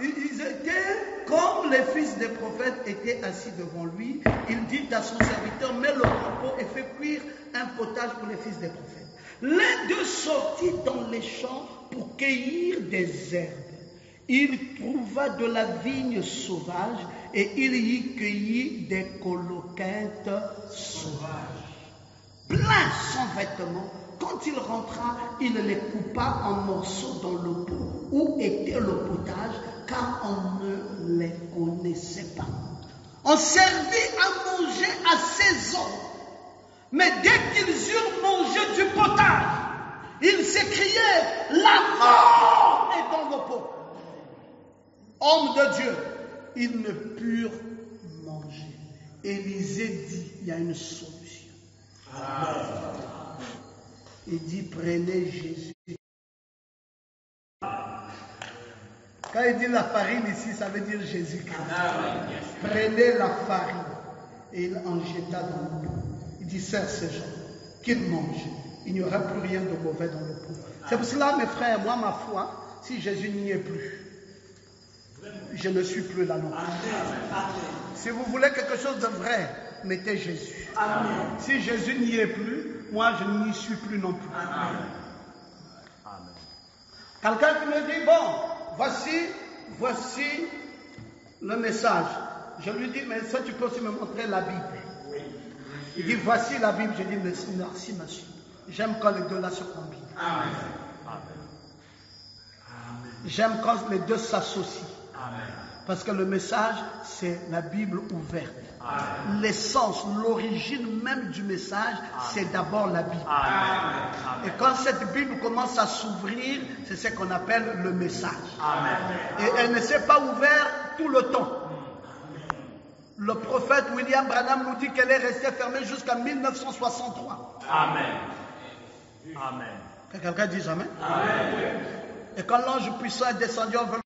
Ils étaient comme les fils des prophètes étaient assis devant lui. Il dit à son serviteur, mets le grand pot et fais cuire un potage pour les fils des prophètes. L'un d'eux sortit dans les champs pour cueillir des herbes. Il trouva de la vigne sauvage et il y cueillit des coloquintes sauvages. Plein sans vêtements, quand il rentra, il les coupa en morceaux dans le pot où était le potage, car on ne les connaissait pas. On servit à manger à saison. Mais dès qu'ils eurent mangé du potage, ils s'écriaient, la mort est dans le pot. Homme de Dieu, ils ne purent manger. Élisée dit, il y a une solution. Il dit, prenez Jésus. Quand il dit la farine ici, ça veut dire Jésus-Christ. Prenez la farine. Et il en jeta dans le pot. Il dit, serre ces gens, qu'ils mangent. Il n'y aura plus rien de mauvais dans le pot. C'est pour cela, mes frères, moi, ma foi, si Jésus n'y est plus, je ne suis plus là non plus. Si vous voulez quelque chose de vrai, mettez Jésus. Amen. Si Jésus n'y est plus, moi, je n'y suis plus non plus. Amen. Quelqu'un qui me dit, bon, voici le message. Je lui dis, mais ça, tu peux aussi me montrer la Bible. Il dit, voici la Bible. Je dis, merci, monsieur. J'aime quand les deux là se combinent. Amen. J'aime quand les deux s'associent. Parce que le message, c'est la Bible ouverte. L'essence, l'origine même du message, c'est d'abord la Bible. Et quand cette Bible commence à s'ouvrir, c'est ce qu'on appelle le message. Et elle ne s'est pas ouverte tout le temps. Le prophète William Branham nous dit qu'elle est restée fermée jusqu'à 1963. Amen. Amen. Que quelqu'un dise Amen. Amen. Et quand l'ange puissant est descendu en veut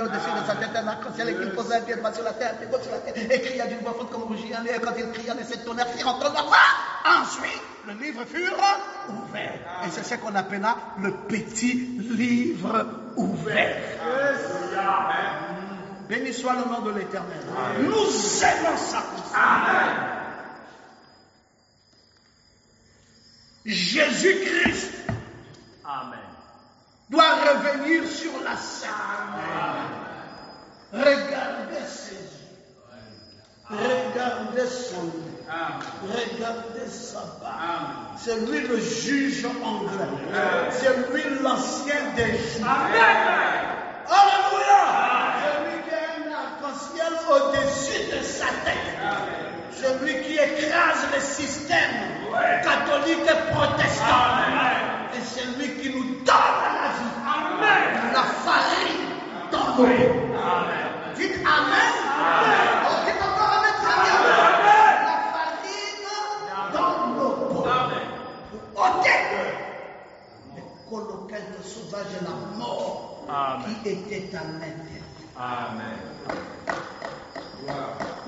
au-dessus de sa tête un arc-en-ciel et qu'il posait un pied droit sur la terre, un pied gauche sur la terre, et cria d'une voix forte comme rugit un lion, et quand il cria, les sept tonnerres firent entendre la voix. Ensuite, le livre fut ouvert. Et c'est ce qu'on appela le petit livre ouvert. Béni soit le nom de l'Éternel. Nous aimons ça. Amen. Jésus-Christ. Amen. Doit revenir sur la scène. Regardez ses yeux. Regardez son nez. Regardez sa barbe. C'est lui le juge anglais. C'est lui l'ancien des juges. Alléluia. C'est lui qui a un arc-en-ciel au-dessus de sa tête. C'est lui qui écrase le système catholique et protestant. Et c'est lui qui nous donne la vie. Amen. La farine dans nos vies. Dites Amen. Oh, dites encore Amen. Très bien. La farine dans nos pots. Ok. Les coloquintes sauvages et la mort qui était à l'intérieur. Amen. Wow.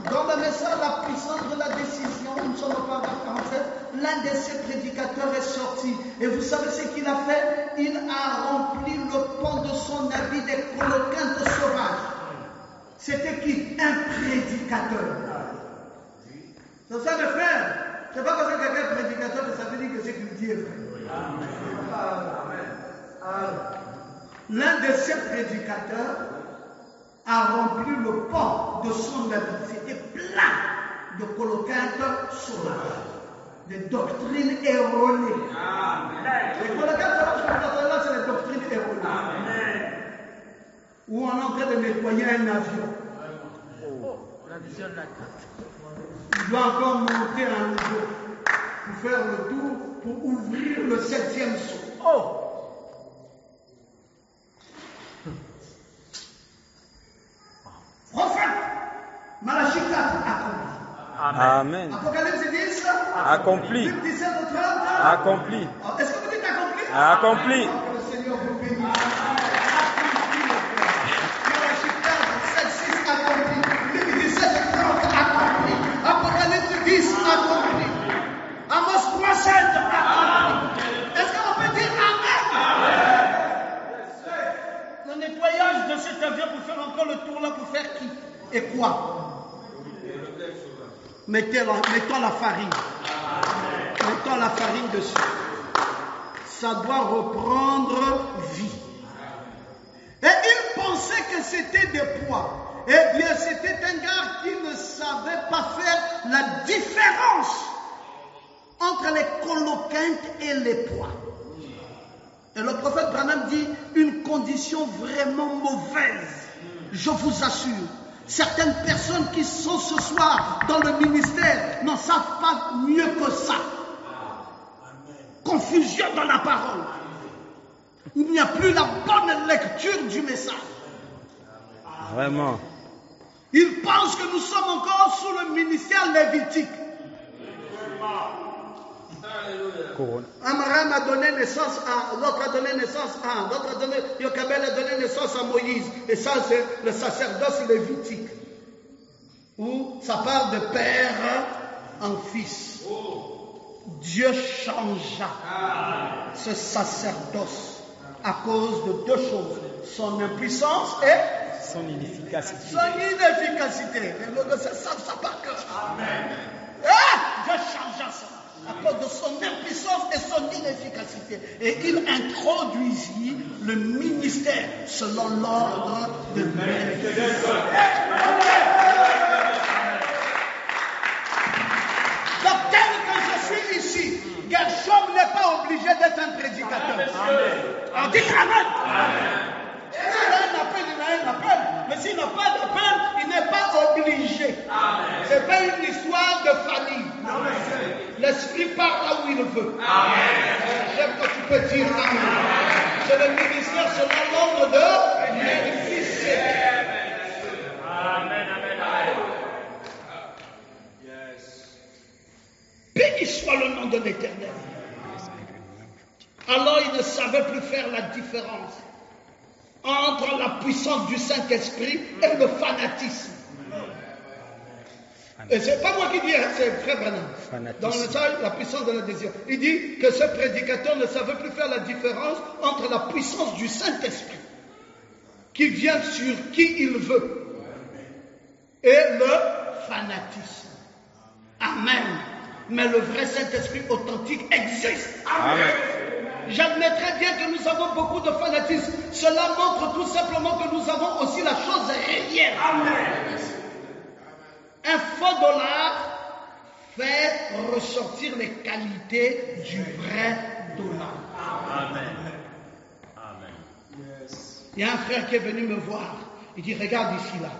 Dans le message, la puissance de la décision, nous sommes au paragraphe 47, l'un de ces prédicateurs est sorti. Et vous savez ce qu'il a fait? Il a rempli le pan de son habit des coloquintes sauvages. C'était qui? Un prédicateur. C'est ça, mes frères. C'est pas parce que quelqu'un est prédicateur que ça veut dire que c'est qu'il dit est vrai. L'un de ces prédicateurs a rempli le pan de son habit. C'était plein de coloquintes sauvages, de doctrines erronées. Les coloquintes sauvages que vous entendez là, c'est les doctrines erronées. Où on est en train de nettoyer un avion. Il doit encore monter un niveau pour faire le tour, pour ouvrir le 7e saut. Prophète, Malachie 4 accompli. Amen. Apocalypse 10 Accompli. Luc 17 au 30 Accompli. Est-ce que vous dites accompli? Accompli. Que le Seigneur vous bénisse. Accompli. Malachie 4, 7, 6 accompli. Luc 17 30 accompli. Apocalypse 10 accompli. Amos 3, 7 accompli. Est-ce qu'on peut dire Amen? Le nettoyage de cet avion pour faire encore le tour là, pour faire qui et quoi? Mettons la farine. Mettons la farine dessus. Ça doit reprendre vie. Et il pensait que c'était des poids. Eh bien, c'était un gars qui ne savait pas faire la différence entre les coloquintes et les poids. Et le prophète Branham dit une condition vraiment mauvaise. Je vous assure, certaines personnes qui sont ce soir dans le ministère n'en savent pas mieux que ça. Confusion dans la parole. Il n'y a plus la bonne lecture du message. Vraiment. Ils pensent que nous sommes encore sous le ministère lévitique. Amram a donné naissance à, l'autre a donné naissance à, l'autre a donné, Yokabel a donné naissance à Moïse. Et ça, c'est le sacerdoce lévitique. Où ça part de père en fils. Dieu changea ce sacerdoce à cause de deux choses. Son impuissance et Son inefficacité. son inefficacité. Ça par cœur. Dieu changea ça à cause de son impuissance et son inefficacité. Et il introduisit le ministère selon l'ordre de Melchizedek. Donc tel que je suis ici, Gershom n'est pas obligé d'être un prédicateur. Alors dites Amen. S'il a un appel, il a un appel. Mais s'il n'a pas d'appel, il n'est pas obligé. Ce n'est pas une histoire de famille. L'esprit part là où il veut. J'aime que tu peux dire Amen. C'est le ministère selon l'ordre de Melchizedek. Béni soit le nom de l'Éternel. Alors il ne savait plus faire la différence entre la puissance du Saint-Esprit et le fanatisme. Et c'est pas moi qui dis, c'est Frère Branham. Dans le message, la puissance de la désir. Il dit que ce prédicateur ne savait plus faire la différence entre la puissance du Saint-Esprit, qui vient sur qui il veut, et le fanatisme. Amen. Mais le vrai Saint-Esprit authentique existe. Amen. J'admets très bien que nous avons beaucoup de fanatisme. Cela montre tout simplement que nous avons aussi la chose réelle. Amen. Un faux dollar fait ressortir les qualités du vrai dollar. Amen. Amen. Il y a un frère qui est venu me voir. Il dit, regarde ici là.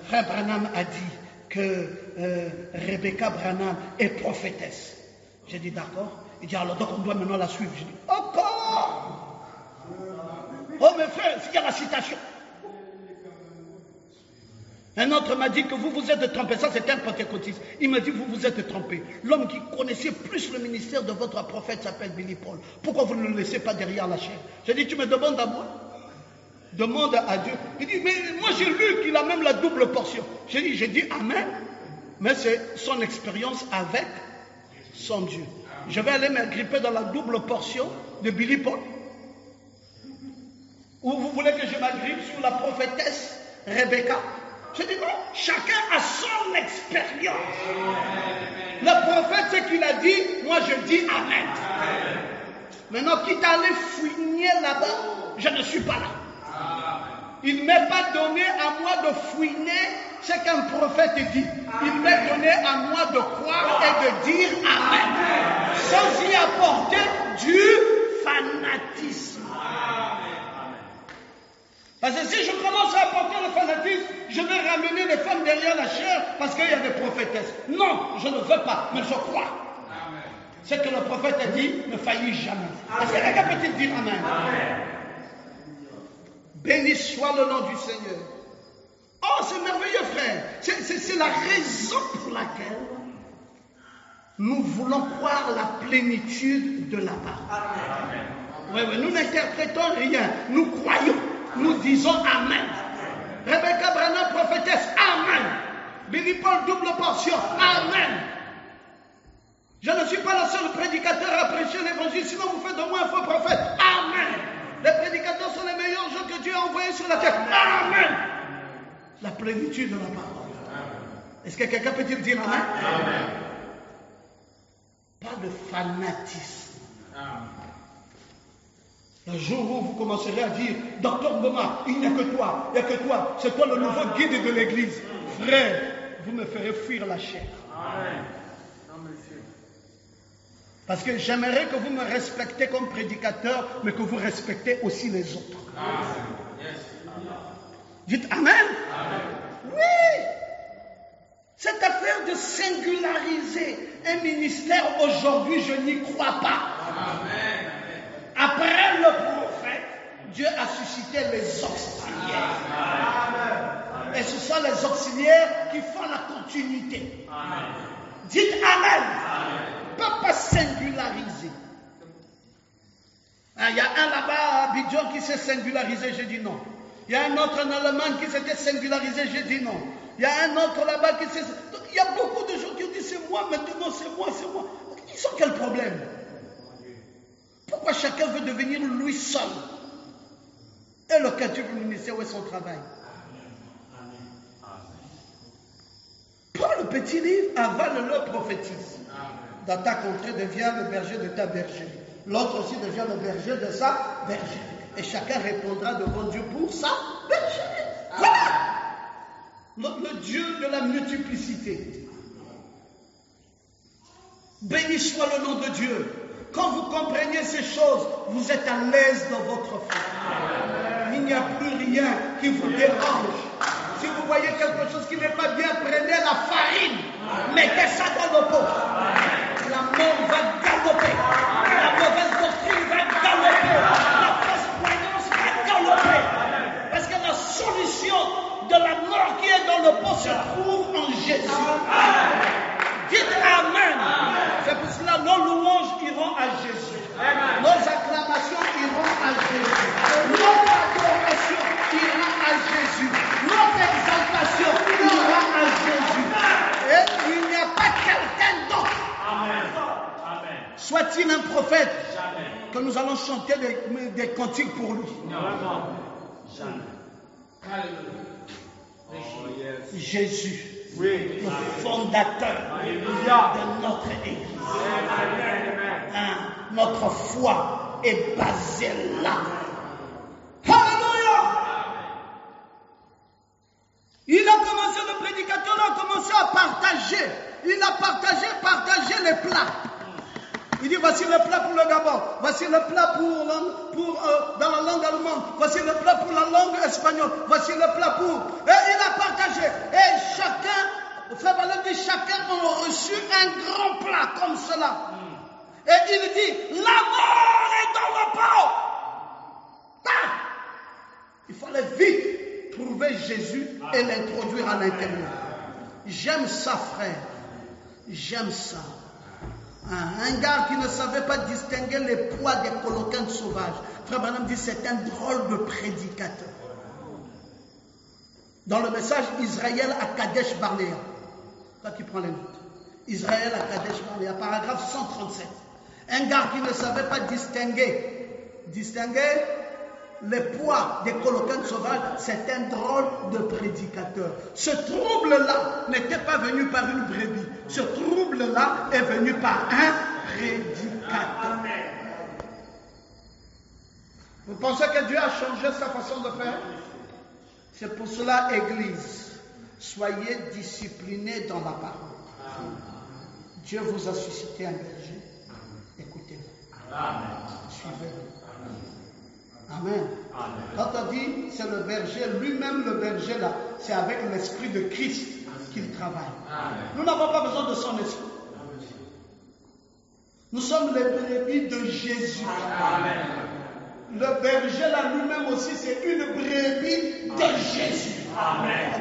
Frère Branham a dit que Rebecca Branham est prophétesse. J'ai dit d'accord. Il dit alors donc on doit maintenant la suivre. J'ai dit encore. Oh mes frères, il y a la citation. Un autre m'a dit que vous vous êtes trompé. Ça c'était un pentecôtiste. Il m'a dit vous vous êtes trompé. L'homme qui connaissait plus le ministère de votre prophète s'appelle Billy Paul. Pourquoi vous ne le laissez pas derrière la chair? J'ai dit tu me demandes à moi. Demande à Dieu. Il dit, mais moi j'ai lu qu'il a même la double portion. J'ai dit amen, mais c'est son expérience avec son Dieu. Je vais aller m'agripper dans la double portion de Billy Paul. Ou vous voulez que je m'agrippe sur la prophétesse Rebecca? Je dis non, chacun a son expérience. Le prophète, ce qu'il a dit, moi je dis amen. Maintenant, quitte à aller fouiner là-bas, je ne suis pas là. Il ne m'est pas donné à moi de fouiner ce qu'un prophète dit. Il m'est donné à moi de croire et de dire amen, sans y apporter du fanatisme. Parce que si je commence à apporter le fanatisme, je vais ramener les femmes derrière la chair parce qu'il y a des prophétesses. Non, je ne veux pas, mais je crois. Ce que le prophète a dit ne faillit jamais. Est-ce que quelqu'un peut-il dire amen? Béni soit le nom du Seigneur. Oh, c'est merveilleux, frère. C'est la raison pour laquelle nous voulons croire la plénitude de la parole. Oui, nous n'interprétons rien. Nous croyons. Nous disons amen. Rebecca Branham, prophétesse, amen. Billy Paul, double portion, amen. Je ne suis pas le seul prédicateur à prêcher l'évangile, sinon vous faites de moi un faux prophète. Amen. Les prédicateurs sont les meilleurs gens que Dieu a envoyés sur la terre. Amen. La plénitude de la parole. Est-ce que quelqu'un peut dire amen? Amen. Pas de fanatisme. Amen. Le jour où vous commencerez à dire, Docteur Mboma, il n'y a que toi, c'est toi le nouveau guide de l'église. Frère, vous me ferez fuir la chair. Amen. Parce que j'aimerais que vous me respectez comme prédicateur, mais que vous respectez aussi les autres. Amen. Dites amen. Amen. Oui. Cette affaire de singulariser un ministère aujourd'hui, je n'y crois pas. Amen. Après le prophète, Dieu a suscité les auxiliaires. Amen. Et ce sont les auxiliaires qui font la continuité. Amen. Dites amen. Amen. Pas singulariser. Il y a un là-bas à Abidjan qui s'est singularisé, j'ai dit non. Il y a un autre en Allemagne qui s'était singularisé, j'ai dit non. Il y a un autre là-bas qui s'est... Il y a beaucoup de gens qui ont dit c'est moi maintenant, c'est moi. Ils ont quel problème? Pourquoi chacun veut devenir lui seul? Et le quartier du ministère, où est son travail? Prends le petit livre, avale-le, prophétise. Dans ta contrée, deviens le berger de ta bergerie. L'autre aussi devient le berger de sa bergerie. Et chacun répondra devant Dieu pour sa bergerie. Voilà. Le Dieu de la multiplicité. Béni soit le nom de Dieu. Quand vous comprenez ces choses, vous êtes à l'aise dans votre foi. Il n'y a plus rien qui vous dérange. Si vous voyez quelque chose qui n'est pas bien, prenez la farine, mettez ça dans le pot. La mort va galoper, la mauvaise doctrine va galoper, la fausse croyance va galoper. Parce que la solution de la mort qui est dans le pot se trouve en Jésus. Dites amen. C'est pour cela nos louanges iront à Jésus. Nos acclamations iront à Jésus. Notre adoration ira à Jésus. Notre exaltation ira à Jésus. Et il n'y a pas quelqu'un d'autre. Amen. Soit-il un prophète que nous allons chanter des cantiques pour lui. Jamais. Jésus. Oui. Le fondateur de notre Église. Notre foi est basée là. Alléluia. Il a commencé, le prédicateur a commencé à partager. Il a partagé les plats. Il dit, voici le plat pour le Gabon, voici le plat dans la langue allemande, voici le plat pour la langue espagnole, voici le plat pour... Et il a partagé. Et chacun, frère Valère dit, chacun a reçu un grand plat comme cela. Et il dit, la mort est dans le pot. Ah! Il fallait vite trouver Jésus et l'introduire à l'intérieur. J'aime ça, frère. J'aime ça. Un gars qui ne savait pas distinguer les poids des coloquintes sauvages. Frère Branham dit c'est un drôle de prédicateur. Dans le message Israël à Kadesh Barnea, toi qui prends les notes, Israël à Kadesh Barnea, paragraphe 137. Un gars qui ne savait pas distinguer les poids des coloquintes sauvages, c'est un drôle de prédicateur. Ce trouble-là n'était pas venu par une brebis. Ce trouble-là est venu par un prédicateur. Vous pensez que Dieu a changé sa façon de faire? C'est pour cela, Église, soyez disciplinés dans la parole. Dieu vous a suscité un berger. Écoutez-le. Suivez-le. Amen. Quand on dit c'est le berger, lui-même le berger là, c'est avec l'esprit de Christ qu'il travaille. Nous n'avons pas besoin de son esprit. Nous sommes les brebis de Jésus. Le berger là lui-même aussi c'est une brebis de Jésus.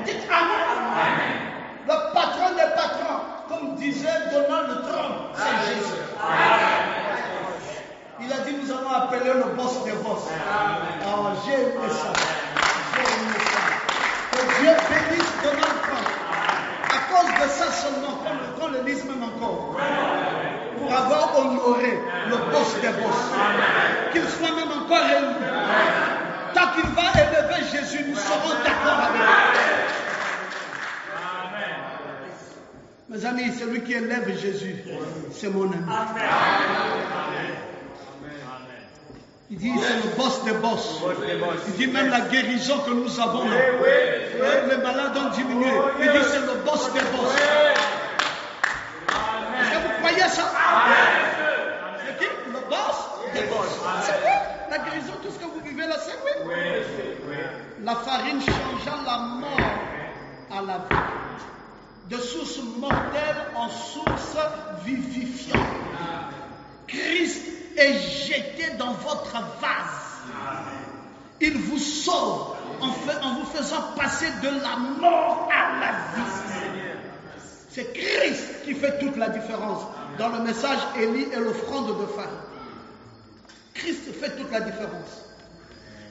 Dites Amen. Le patron des patrons, comme disait Donald Trump, c'est Jésus. Il a dit nous allons appeler le boss des boss. Oh, j'ai aimé ça. Que Dieu bénisse Donald Trump. À cause de ça seulement, qu'on le lise même encore. Pour avoir honoré le boss des boss. Qu'il soit même encore élu. Tant qu'il va élever Jésus, nous serons d'accord avec lui. Mes amis, celui qui élève Jésus, c'est mon ami. Il dit c'est le boss des boss. Il dit même la guérison que nous avons là. Les malades ont diminué. Il dit c'est le boss des boss. Est-ce que vous croyez ça? C'est qui? Le boss des boss. C'est vrai? La guérison, tout ce que vous vivez là, c'est vrai? La farine changea la mort à la vie. De source mortelle en source vivifiante. Christ est jeté dans votre vase. Il vous sauve en vous faisant passer de la mort à la vie. C'est Christ qui fait toute la différence. Dans le message Élie et l'offrande de farine. Christ fait toute la différence.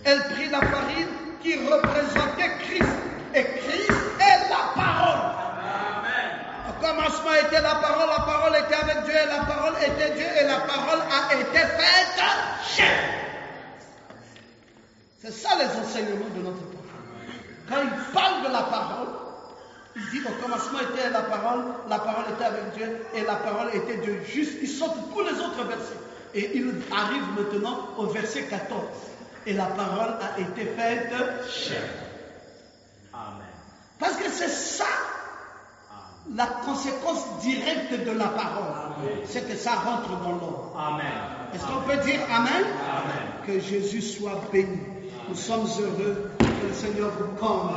Elle prit la farine qui représentait Christ. Et Christ est la parole. Au commencement était la parole était avec Dieu, et la parole était Dieu, et la parole a été faite chair. C'est ça les enseignements de notre parole. Quand il parle de la parole, il dit au commencement était la parole était avec Dieu, et la parole était Dieu. Juste, il saute tous les autres versets. Et il arrive maintenant au verset 14. Et la parole a été faite chair. Amen. Parce que c'est ça. La conséquence directe de la parole, c'est que ça rentre dans l'ordre. Amen. Est-ce qu'on peut dire Amen? Amen. Que Jésus soit béni. Nous sommes heureux que le Seigneur vous comble.